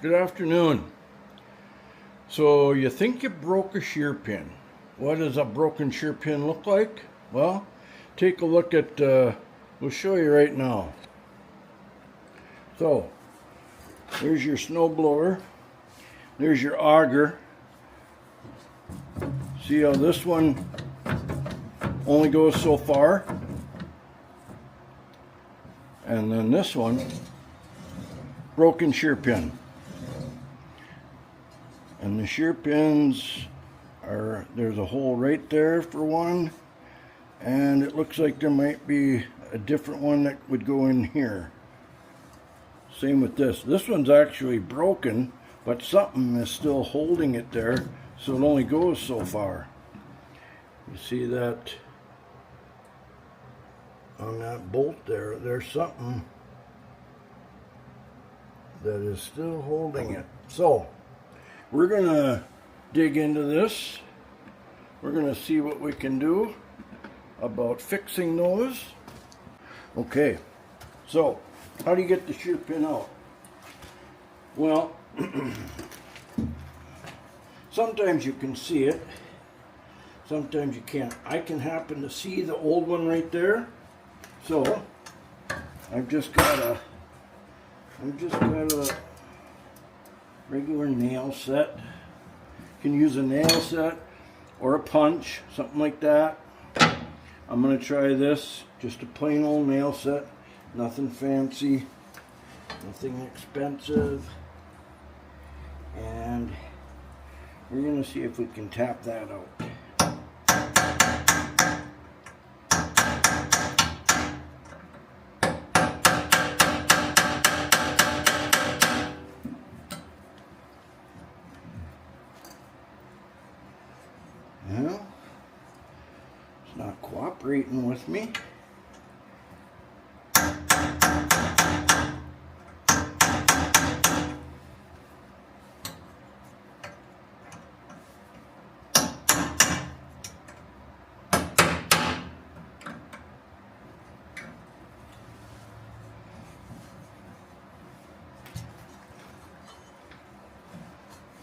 Good afternoon. So you think you broke a shear pin. What does a broken shear pin look like? Well, take a look at, we'll show you right now. So, there's your snowblower. There's your auger. See how this one only goes so far? And then this one, broken shear pin. And the shear pins are, there's a hole right there for one, and it looks like there might be a different one that would go in here. Same with this. This one's actually broken, but something is still holding it there, so it only goes so far. You see that on that bolt there, there's something that is still holding it. So we're gonna dig into this. We're gonna see what we can do about fixing those. Okay, so how do you get the shear pin out? Well, sometimes you can see it, sometimes you can't. I can happen to see the old one right there, so I've just got a regular nail set. You can use a nail set or a punch, something like that. I'm going to try this, just a plain old nail set, nothing fancy, nothing expensive, and we're going to see if we can tap that out. Well, it's not cooperating with me.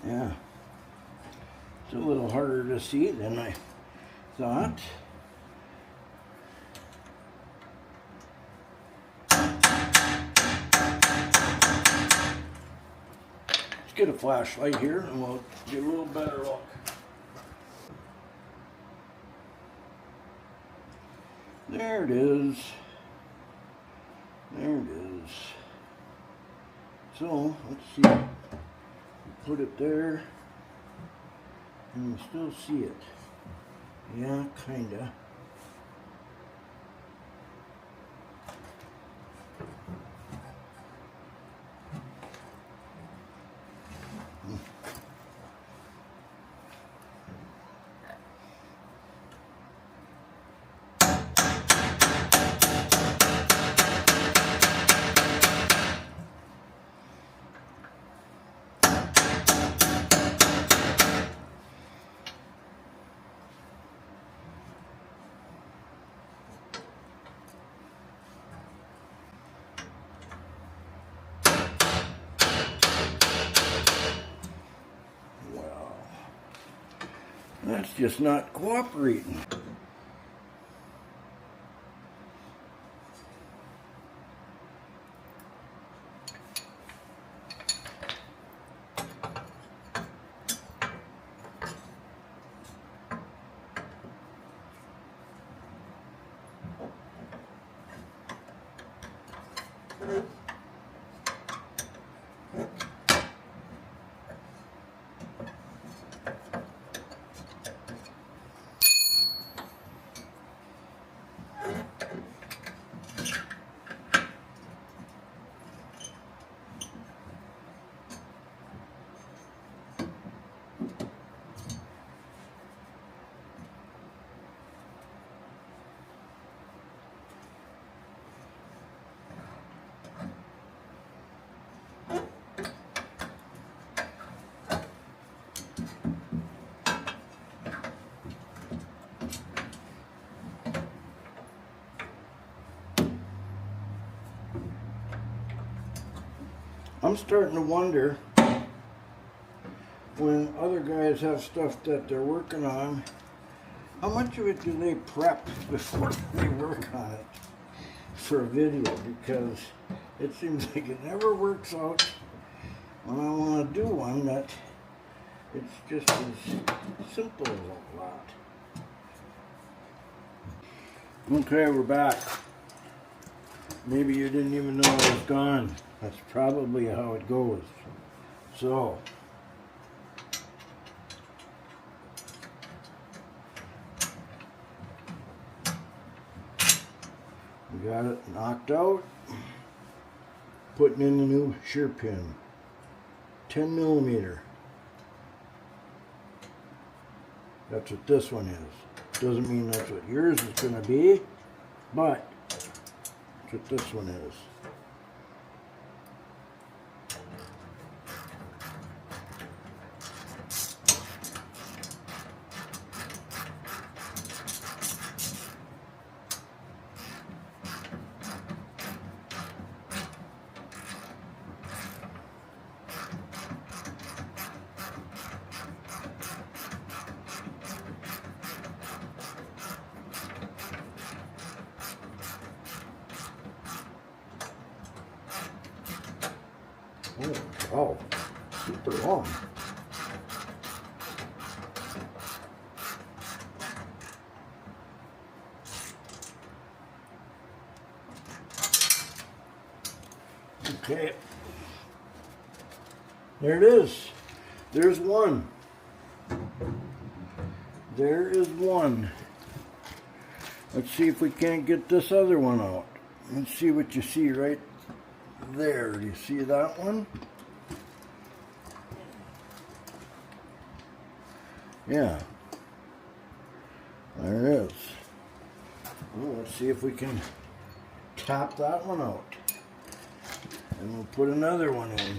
Yeah. It's a little harder to see than I thought. Let's get a flashlight here and we'll get a little better look. There it is. There it is. So, let's see. Put it there. And you still see it. Yeah, kinda. That's just not cooperating. I'm starting to wonder when other guys have stuff that they're working on, how much of it do they prep before they work on it for a video? Because it seems like it never works out when I want to do one that it's just as simple as a lot. Okay, we're back. Maybe you didn't even know I was gone. That's probably how it goes. So, we got it knocked out. Putting in the new shear pin. 10 millimeter. That's what this one is. Doesn't mean that's what yours is going to be, but that's what this one is. Oh, super long. Okay. There it is. There's one. There is one. Let's see if we can't get this other one out. Let's see what you see right there. Do you see that one? Yeah. There it is. Well, let's see if we can top that one out. And we'll put another one in.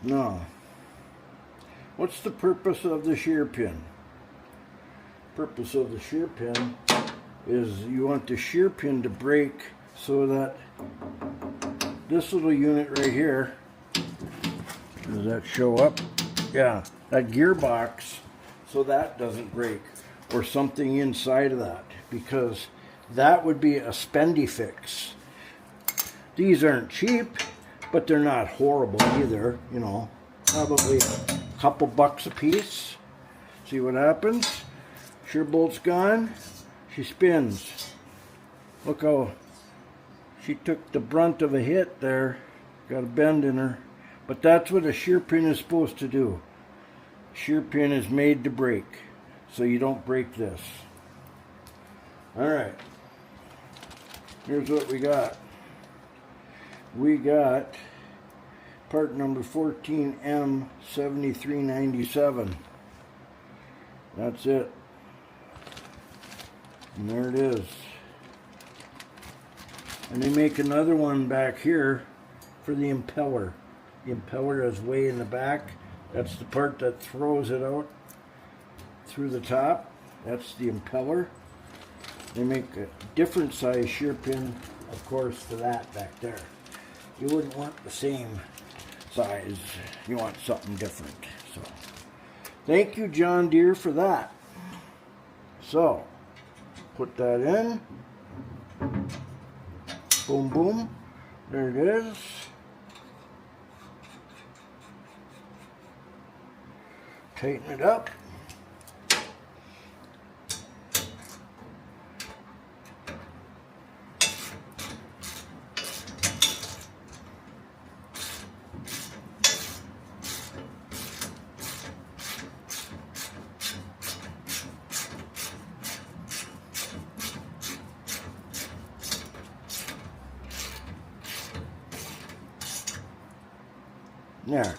Now, what's the purpose of the shear pin? Purpose of the shear pin is you want the shear pin to break so that this little unit right here, does that show up? Yeah, that gearbox, so that doesn't break, or something inside of that, because that would be a spendy fix. These aren't cheap, but they're not horrible either, you know, probably a couple bucks a piece. See what happens? Shear bolt's gone, she spins. Look how she took the brunt of a hit there, got a bend in her. But that's what a shear pin is supposed to do. Shear pin is made to break, so you don't break this. Alright, here's what we got. We got part number 14M7397. That's it. And there it is. And they make another one back here for the impeller. The impeller is way in the back. That's the part that throws it out through the top. That's the impeller. They make a different size shear pin, of course, for that back there. You wouldn't want the same size. You want something different. So, thank you, John Deere, for that. So, put that in. Boom, boom. There it is. Tighten it up. There.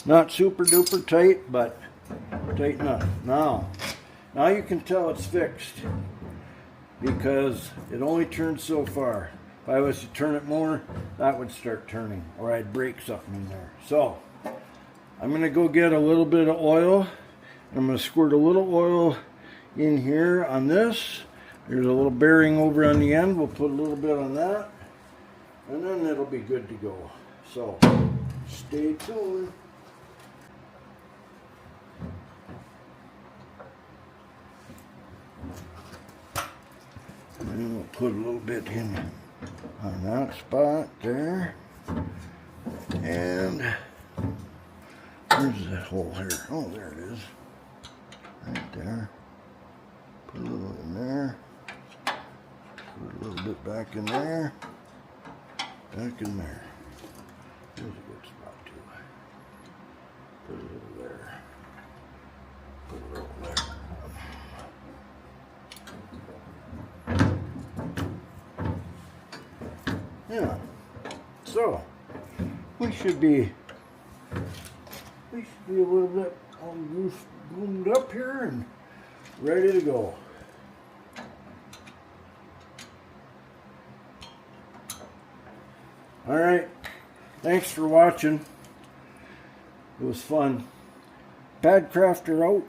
Not super duper tight, but tight enough. Now you can tell it's fixed because it only turns so far. If I was to turn it more, that would start turning, or I'd break something in there. So I'm going to go get a little bit of oil. I'm going to squirt a little oil in here on this. There's a little bearing over on the end. We'll put a little bit on that, and then it'll be good to go. So stay tuned. put a little bit in on that spot there. And where's that hole here? Oh, there it is. Right there. Put a little in there. Put a little bit back in there. Back in there. There's a good spot too. Put a little there. Put a little there. Yeah. So we should be a little bit groomed up here and ready to go. All right. Thanks for watching. It was fun. Pad Crafter out.